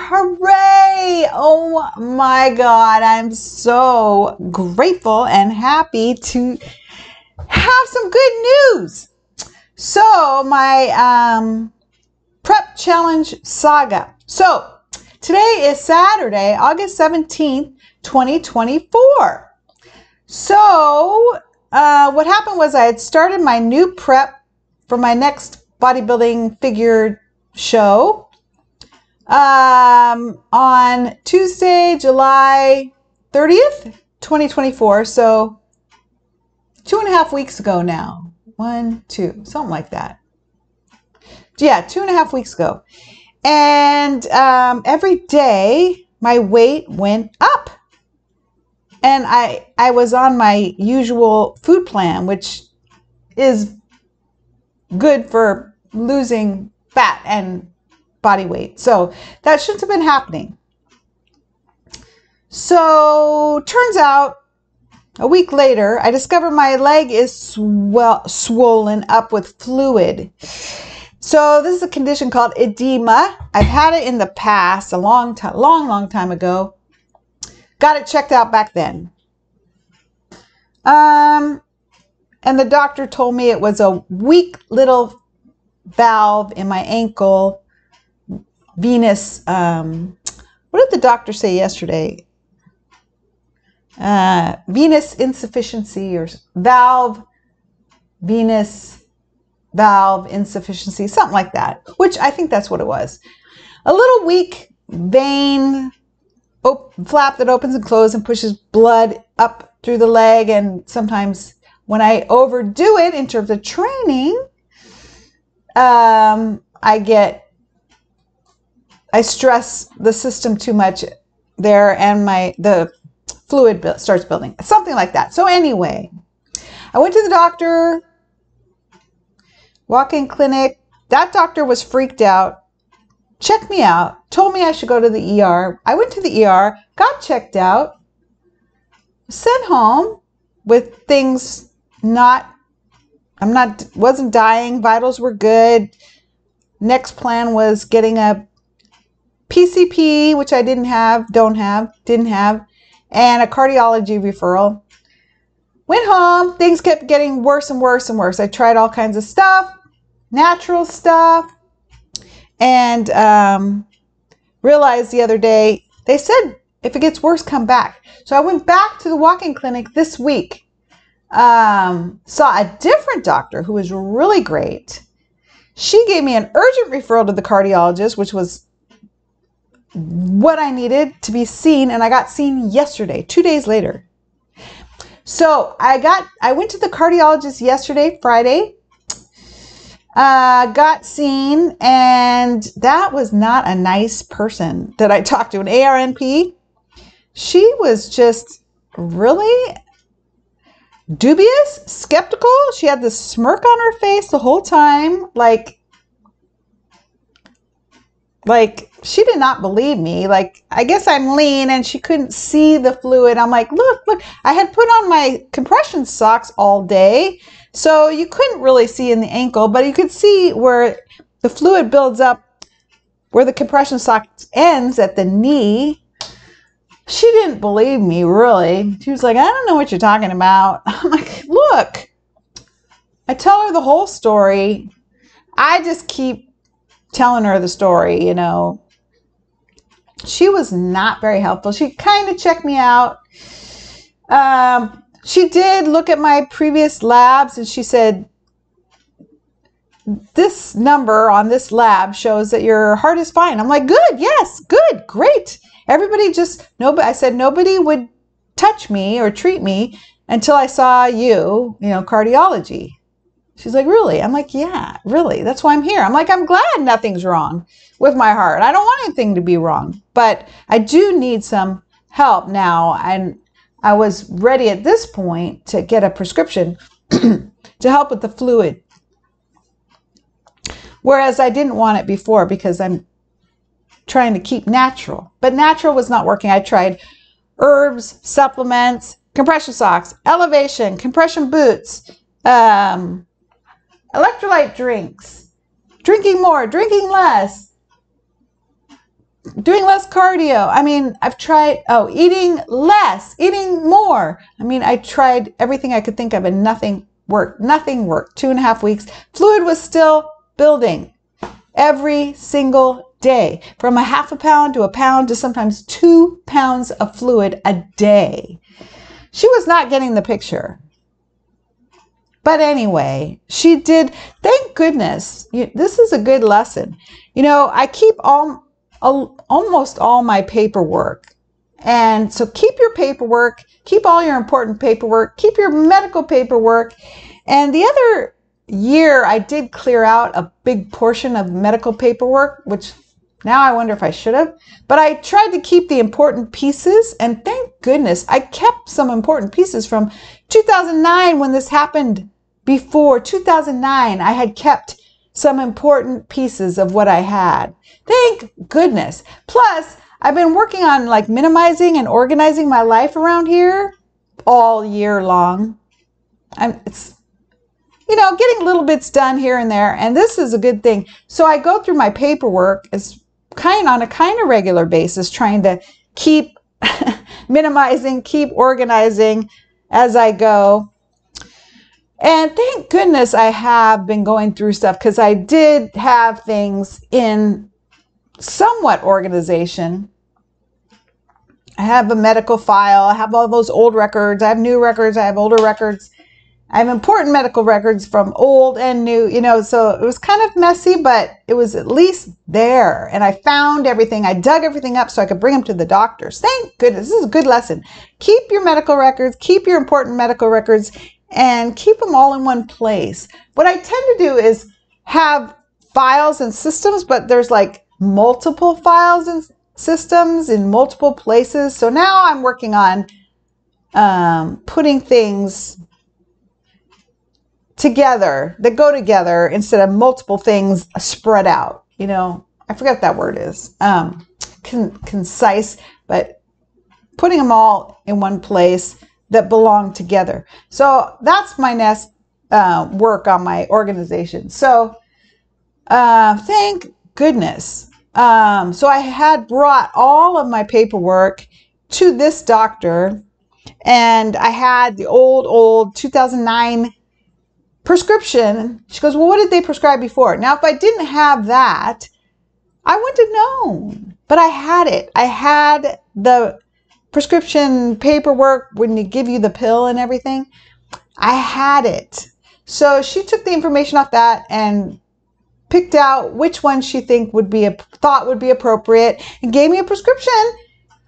Hooray! Oh my God, I'm so grateful and happy to have some good news. So my prep challenge saga. So today is Saturday, August 17th, 2024. So what happened was I had started my new prep for my next bodybuilding figure show on Tuesday, July 30th, 2024. So 2.5 weeks ago now. 1, 2, something like that. Yeah, 2.5 weeks ago. And every day my weight went up. And I was on my usual food plan, which is good for losing fat and body weight. So that shouldn't have been happening. So turns out a week later, I discovered my leg is swollen up with fluid. So this is a condition called edema. I've had it in the past, a long time ago. Got it checked out back then. And the doctor told me it was a weak little valve in my ankle, venous, what did the doctor say yesterday? Venous insufficiency or venous valve insufficiency, something like that, which I think that's what it was. A little weak vein flap that opens and closes and pushes blood up through the leg. And sometimes when I overdo it in terms of training, I stress the system too much there, and the fluid starts building, something like that. So anyway, I went to the doctor, walk-in clinic. That doctor was freaked out, checked me out, told me I should go to the ER. I went to the ER, got checked out, sent home with things wasn't dying, vitals were good. Next plan was getting a PCP, which I didn't have, and a cardiology referral. Went home, things kept getting worse and worse and worse. I tried all kinds of stuff, natural stuff, and realized the other day, they said, if it gets worse, come back. So I went back to the walk-in clinic this week, saw a different doctor who was really great. She gave me an urgent referral to the cardiologist, which was what I needed to be seen, and I got seen yesterday, 2 days later. So I went to the cardiologist yesterday, Friday, got seen, and that was not a nice person that I talked to, an ARNP. She was just really dubious, skeptical. She had this smirk on her face the whole time, like she did not believe me. Like, I guess I'm lean, and she couldn't see the fluid. I'm like, look, I had put on my compression socks all day, so you couldn't really see in the ankle, but you could see where the fluid builds up, where the compression sock ends at the knee. She didn't believe me, really. She was like, I don't know what you're talking about. I'm like, look, I tell her the whole story. I just keep telling her the story, you know. She was not very helpful. She kind of checked me out. She did look at my previous labs, and she said, this number on this lab shows that your heart is fine. I'm like, good, yes, good, great. I said nobody would touch me or treat me until I saw you, cardiology. She's like, really? I'm like, yeah, really. That's why I'm here. I'm like, I'm glad nothing's wrong with my heart. I don't want anything to be wrong, but I do need some help now. And I was ready at this point to get a prescription to help with the fluid. Whereas I didn't want it before because I'm trying to keep natural. But natural was not working. I tried herbs, supplements, compression socks, elevation, compression boots, electrolyte drinks, drinking more, drinking less, doing less cardio. I mean, I've tried, eating less, eating more. I mean, I tried everything I could think of and nothing worked. Nothing worked. 2.5 weeks. Fluid was still building every single day, from a half a pound to a pound to sometimes 2 pounds of fluid a day. She was not getting the picture. But anyway, she did. Thank goodness. This is a good lesson. I keep almost all my paperwork. And so keep your paperwork, keep all your important paperwork, keep your medical paperwork. And the other year, I did clear out a big portion of medical paperwork, which now I wonder if I should have. But I tried to keep the important pieces, and thank goodness I kept some important pieces from 2009 when this happened. Before 2009, I had kept some important pieces of what I had. Thank goodness. Plus, I've been working on like minimizing and organizing my life around here all year long. It's getting little bits done here and there, and this is a good thing. So I go through my paperwork on a kind of regular basis, trying to keep minimizing, keep organizing as I go. And thank goodness I have been going through stuff, because I did have things in somewhat organization. I have a medical file. I have all those old records. I have new records. I have older records. I have important medical records from old and new, so it was kind of messy, but it was at least there. And I found everything. I dug everything up so I could bring them to the doctors. Thank goodness. This is a good lesson. Keep your medical records, keep your important medical records, and keep them all in one place. What I tend to do is have files and systems, but there's like multiple files and systems in multiple places. So now I'm working on putting things together that go together instead of multiple things spread out. I forget what that word is. Concise, but putting them all in one place that belong together. So that's my next work on my organization. So thank goodness. So I had brought all of my paperwork to this doctor, and I had the old 2009 prescription. She goes, well, what did they prescribe before? Now, if I didn't have that, I wouldn't have known, but I had it. I had the prescription paperwork when you give you the pill and everything. I had it. So she took the information off that and picked out which one she thought would be appropriate and gave me a prescription.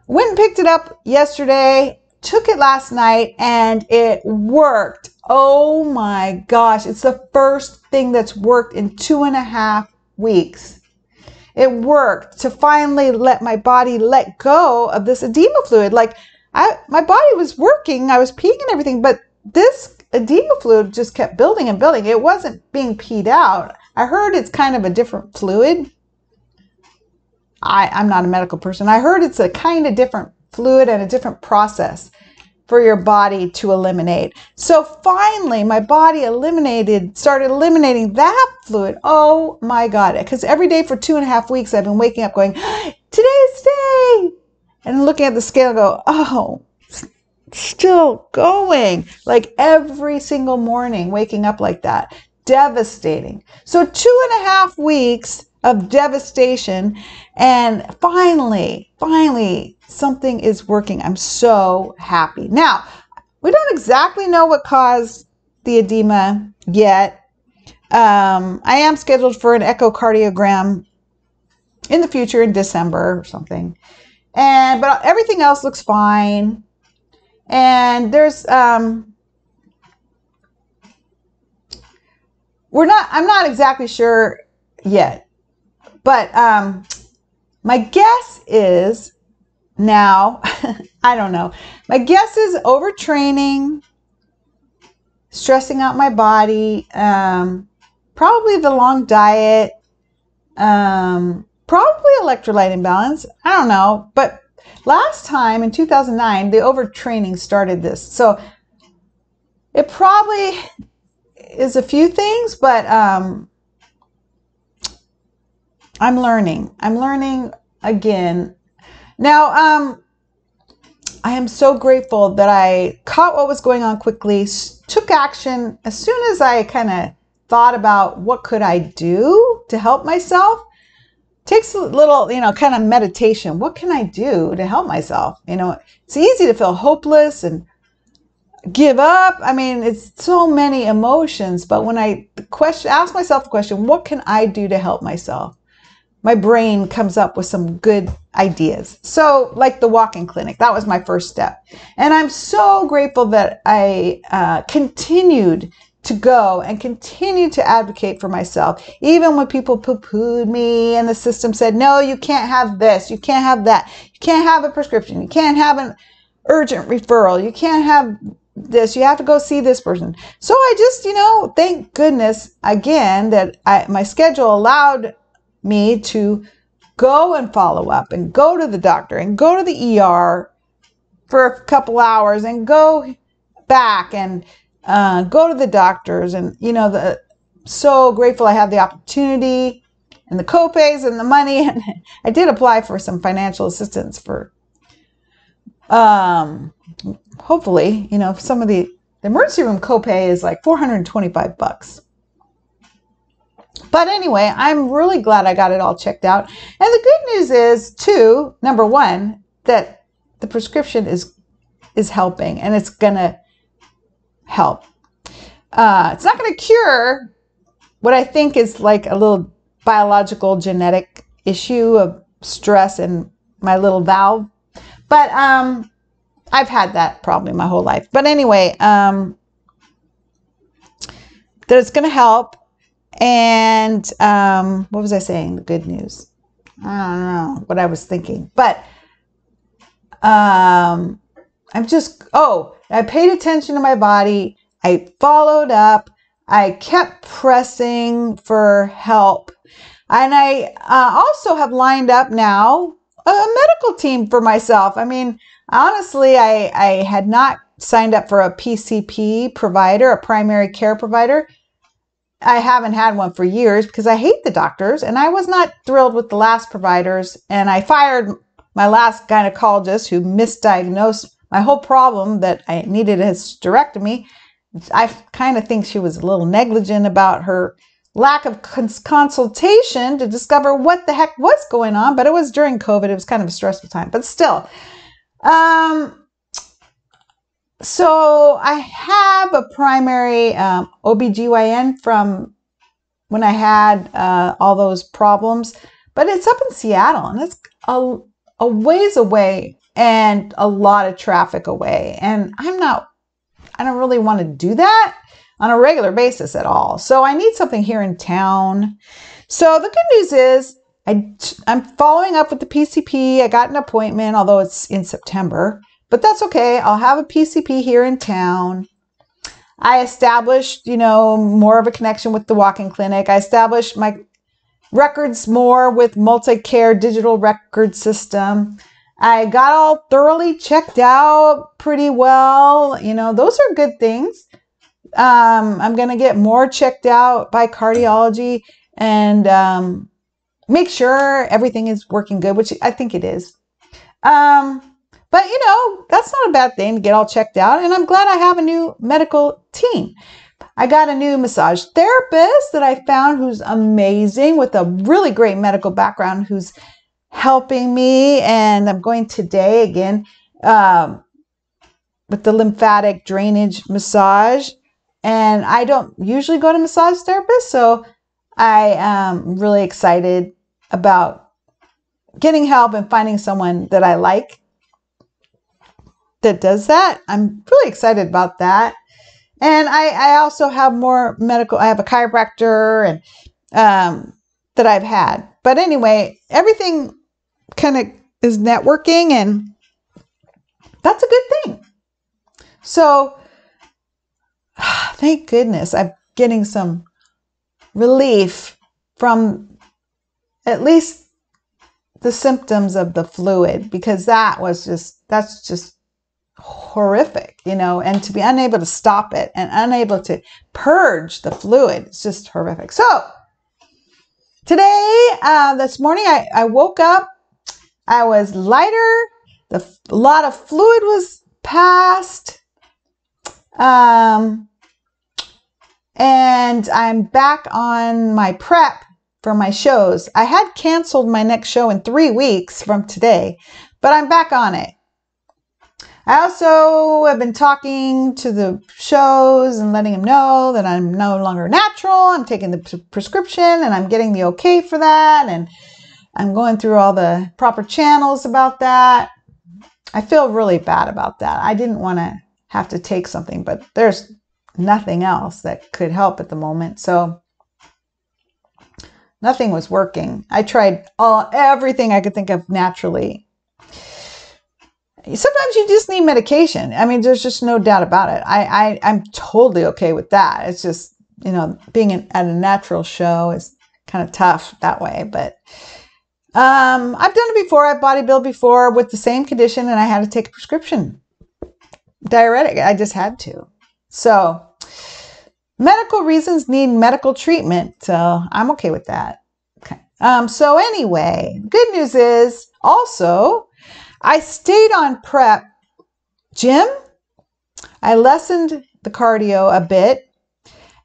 Went and picked it up yesterday, took it last night, and it worked. Oh my gosh. It's the first thing that's worked in 2.5 weeks. It worked to finally let my body let go of this edema fluid. Like my body was working, I was peeing and everything, but this edema fluid just kept building and building. It wasn't being peed out. I heard it's kind of a different fluid. I'm not a medical person. I heard it's a kind of different fluid and a different process for your body to eliminate. So finally, my body started eliminating that fluid. Oh my God. Because every day for 2.5 weeks, I've been waking up going, today's day. And looking at the scale and go, oh, still going. Like every single morning, waking up like that. Devastating. So 2.5 weeks of devastation. And finally, something is working. I'm so happy. Now, we don't exactly know what caused the edema yet. I am scheduled for an echocardiogram in the future in December or something. But everything else looks fine. And there's I'm not exactly sure yet. But my guess is now, I don't know. My guess is overtraining, stressing out my body, probably the long diet, probably electrolyte imbalance. I don't know. But last time in 2009, the overtraining started this. So it probably is a few things, but I'm learning. again. Now, I am so grateful that I caught what was going on quickly, took action as soon as I kind of thought about what could I do to help myself. Takes a little, kind of meditation. What can I do to help myself? It's easy to feel hopeless and give up. I mean, it's so many emotions, but when I ask myself the question, what can I do to help myself? My brain comes up with some good ideas. So like the walk-in clinic, that was my first step. And I'm so grateful that I continued to go and continue to advocate for myself. Even when people poo-pooed me and the system said, no, you can't have this, you can't have that, you can't have a prescription, you can't have an urgent referral, you can't have this, you have to go see this person. So I just, thank goodness again that my schedule allowed me to go and follow up and go to the doctor and go to the ER for a couple hours and go back and go to the doctors. And, so grateful I have the opportunity and the copays and the money. And I did apply for some financial assistance for, hopefully, some of the emergency room copay is like $425. But anyway, I'm really glad I got it all checked out. And the good news is, too, number one, that the prescription is helping, and it's going to help. It's not going to cure what I think is like a little biological genetic issue of stress in my little valve. But I've had that probably my whole life. But anyway, that it's going to help. And what was I saying? The good news. I don't know what I was thinking. But I paid attention to my body. I followed up. I kept pressing for help. And I also have lined up now a medical team for myself. I mean, honestly, I had not signed up for a PCP provider, a primary care provider. I haven't had one for years because I hate the doctors, and I was not thrilled with the last providers. And I fired my last gynecologist who misdiagnosed my whole problem that I needed a hysterectomy. I kind of think she was a little negligent about her lack of consultation to discover what the heck was going on. But it was during COVID. It was kind of a stressful time, but still. So I have a primary OBGYN from when I had all those problems, but it's up in Seattle, and it's a ways away and a lot of traffic away. And I don't really want to do that on a regular basis at all. So I need something here in town. So the good news is I'm following up with the PCP. I got an appointment, although it's in September. But that's okay. I'll have a PCP here in town. I established, more of a connection with the walk-in clinic. I established my records more with multi-care digital record system. I got all thoroughly checked out pretty well. Those are good things. I'm going to get more checked out by cardiology and make sure everything is working good, which I think it is. But, that's not a bad thing to get all checked out. And I'm glad I have a new medical team. I got a new massage therapist that I found who's amazing with a really great medical background who's helping me. And I'm going today again with the lymphatic drainage massage. And I don't usually go to massage therapists. So I am really excited about getting help and finding someone that I like that does that. I'm really excited about that. And I also have more medical, I have a chiropractor and that I've had. But anyway, everything kind of is networking, and that's a good thing. So thank goodness I'm getting some relief from at least the symptoms of the fluid, because that's just horrific, and to be unable to stop it and unable to purge the fluid, it's just horrific. So today, this morning, I woke up I was lighter. A lot of fluid was passed. And I'm back on my prep for my shows. I had canceled my next show in 3 weeks from today, but I'm back on it. I also have been talking to the shows and letting them know that I'm no longer natural. I'm taking the prescription and I'm getting the okay for that. And I'm going through all the proper channels about that. I feel really bad about that. I didn't want to have to take something, but there's nothing else that could help at the moment. So nothing was working. I tried everything I could think of naturally. Sometimes you just need medication. I mean, there's just no doubt about it. I'm totally okay with that. It's just, being at a natural show is kind of tough that way. But I've done it before. I've bodybuilded before with the same condition, and I had to take a prescription diuretic. I just had to. So medical reasons need medical treatment. So I'm okay with that. Okay. So anyway, good news is also, I stayed on prep gym. I lessened the cardio a bit,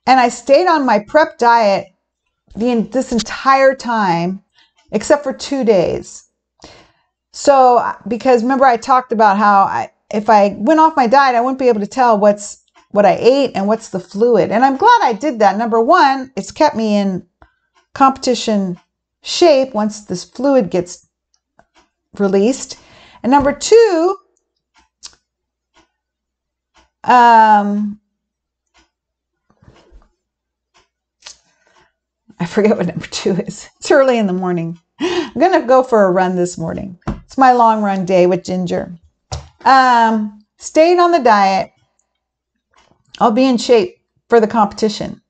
and I stayed on my prep diet this entire time, except for 2 days. So, because remember I talked about how if I went off my diet, I wouldn't be able to tell what I ate and what's the fluid. And I'm glad I did that. Number one, it's kept me in competition shape once this fluid gets released. And number two, I forget what number 2 is. It's early in the morning. I'm going to go for a run this morning. It's my long run day with Ginger. Stayed on the diet. I'll be in shape for the competition.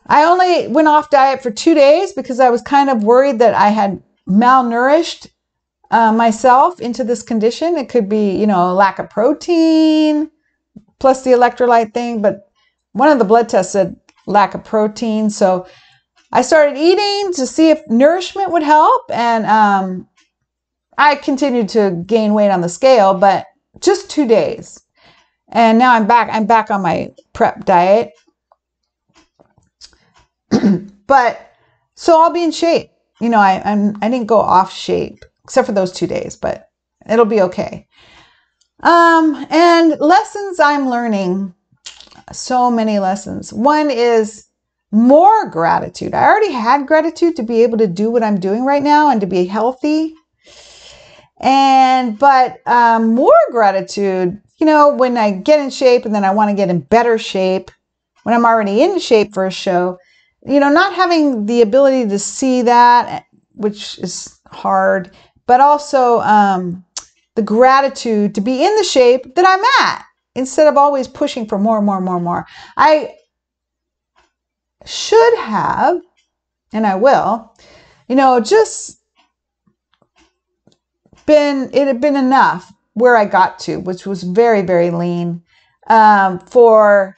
I only went off diet for 2 days because I was kind of worried that I had malnourished myself into this condition. It could be, lack of protein plus the electrolyte thing, but one of the blood tests said lack of protein. So I started eating to see if nourishment would help, and I continued to gain weight on the scale, but just 2 days. And now I'm back on my prep diet. But so I'll be in shape. I didn't go off shape except for those 2 days, but it'll be okay. And lessons I'm learning, so many lessons. One is more gratitude. I already had gratitude to be able to do what I'm doing right now and to be healthy. But more gratitude, when I get in shape and then I want to get in better shape, when I'm already in shape for a show, not having the ability to see that, which is hard, but also the gratitude to be in the shape that I'm at instead of always pushing for more and more and more and more. I should have, and I will, just it had been enough where I got to, which was very, very lean for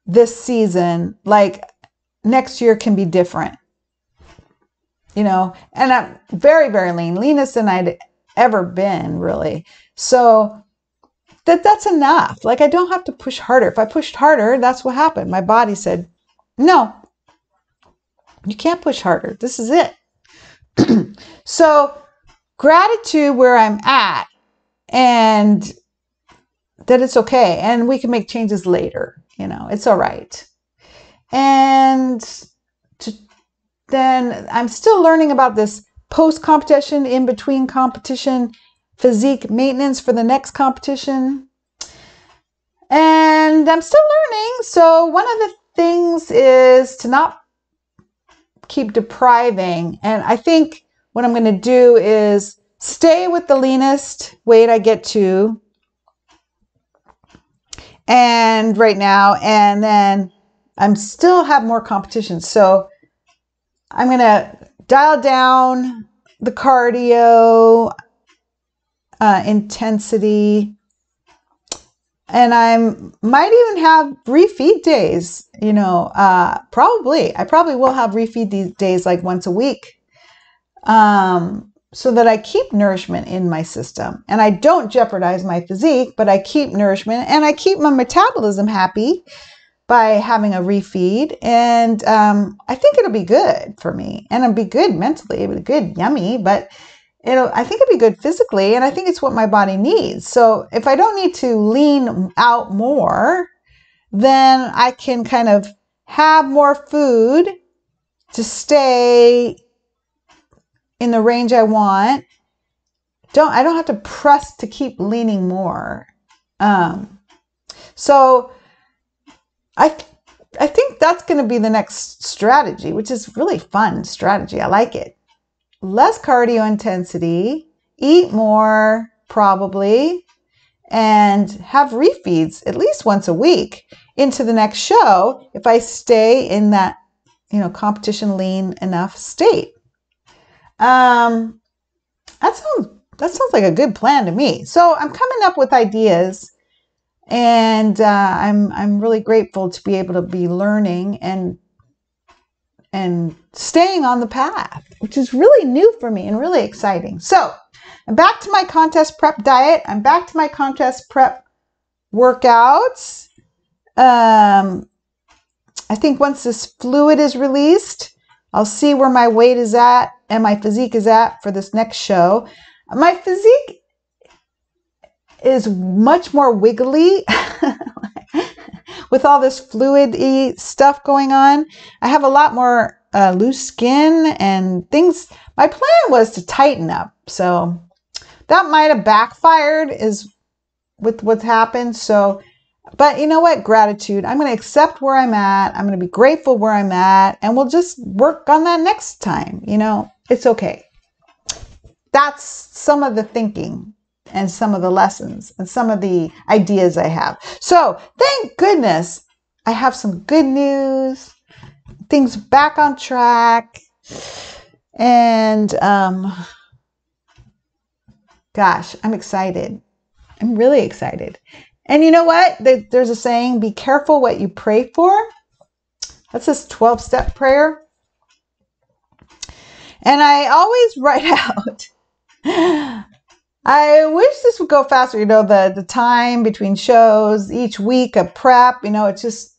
this season. Like next year can be different, and I'm very, very lean, leanest than I'd ever been, really. So that's enough. Like I don't have to push harder. If I pushed harder, that's what happened. My body said, no, you can't push harder. This is it. So gratitude where I'm at, and that it's okay. And we can make changes later. It's all right. And then I'm still learning about this post-competition, in between competition, physique maintenance for the next competition. And I'm still learning. So one of the things is to not keep depriving. And I think what I'm going to do is stay with the leanest weight I get to and right now, and then I'm still have more competition. So I'm going to dial down the cardio intensity, and I might even have refeed days, I probably will have refeed these days like once a week. so that I keep nourishment in my system and I don't jeopardize my physique, but I keep nourishment and I keep my metabolism happy by having a refeed. And I think it'll be good for me, and it'll be good mentally. It'll be good, yummy, but I think it'll be good physically, and I think it's what my body needs. So if I don't need to lean out more, then I can kind of have more food to stay in the range I want. I don't have to press to keep leaning more. So I think that's going to be the next strategy, which is really fun strategy. I like it. Less cardio intensity, eat more probably, and have refeeds at least once a week into the next show if I stay in that, competition lean enough state. That sounds like a good plan to me. So I'm coming up with ideas, and I'm really grateful to be able to be learning and staying on the path, which is really new for me and really exciting. So I'm back to my contest prep diet. I'm back to my contest prep workouts. I think once this fluid is released, I'll see where my weight is at and my physique is at for this next show. My physique is much more wiggly with all this fluid-y stuff going on. I have a lot more loose skin and things. My plan was to tighten up, so that might have backfired with what's happened. So, but you know what? Gratitude. I'm going to accept where I'm at. I'm going to be grateful where I'm at, and we'll just work on that next time. It's okay. That's some of the thinking and some of the lessons and some of the ideas I have. So thank goodness I have some good news, things back on track. And gosh, I'm excited. I'm really excited. And you know what? There's a saying, be careful what you pray for. That's this 12-step prayer. And I always write out, I wish this would go faster. The time between shows, each week of prep, it just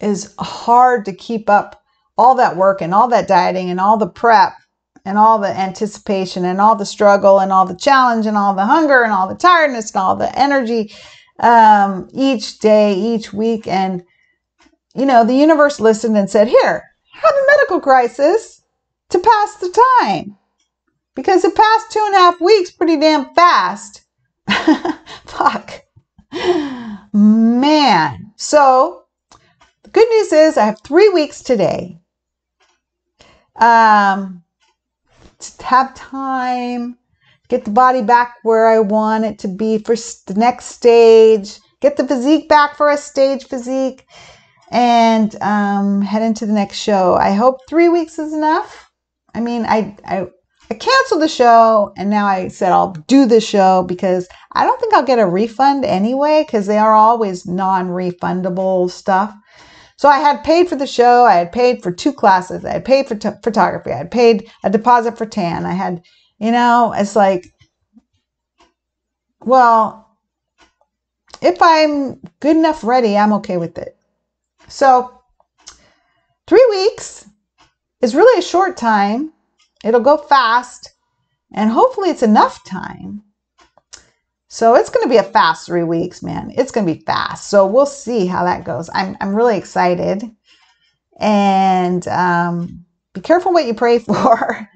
is hard to keep up all that work and all that dieting and all the prep and all the anticipation and all the struggle and all the challenge and all the hunger and all the tiredness and all the energy each day, each week. And, the universe listened and said, here, have a medical crisis to pass the time. Because it passed 2.5 weeks pretty damn fast. Fuck. Man. So the good news is I have 3 weeks today. To have time, get the body back where I want it to be for the next stage, get the physique back for a stage physique, and head into the next show. I hope 3 weeks is enough. I mean, I canceled the show, and now I said I'll do the show because I don't think I'll get a refund anyway, because they are always non-refundable stuff. So I had paid for the show. I had paid for 2 classes. I had paid for photography. I had paid a deposit for tan. I had, it's like, well, if I'm good enough ready, I'm okay with it. So 3 weeks is really a short time. It'll go fast, and hopefully it's enough time. So it's going to be a fast 3 weeks, man. It's going to be fast. So we'll see how that goes. I'm really excited. And be careful what you pray for.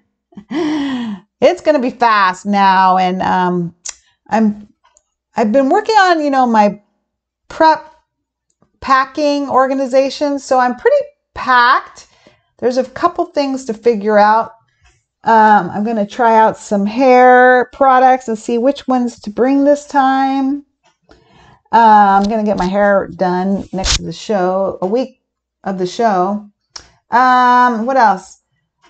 It's going to be fast now. And I've been working on, my prep packing organization. So I'm pretty packed. There's a couple things to figure out. I'm going to try out some hair products and see which ones to bring this time. I'm going to get my hair done next to the show, a week of the show. What else?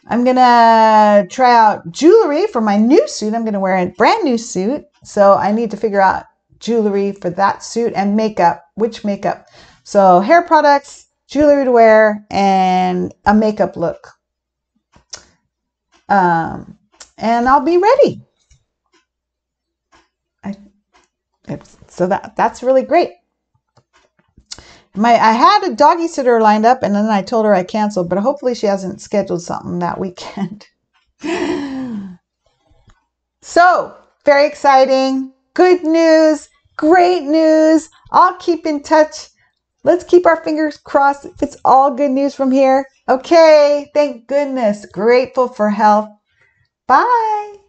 I'm going to try out jewelry for my new suit. I'm going to wear a brand new suit. So I need to figure out jewelry for that suit and makeup. Which makeup? So hair products, jewelry to wear, and a makeup look. and I'll be ready. So that's really great. I had a doggy sitter lined up, and then I told her I canceled, but hopefully she hasn't scheduled something that weekend. So, very exciting. Good news. Great news. I'll keep in touch. Let's keep our fingers crossed. It's all good news from here. Okay. Thank goodness. Grateful for health. Bye.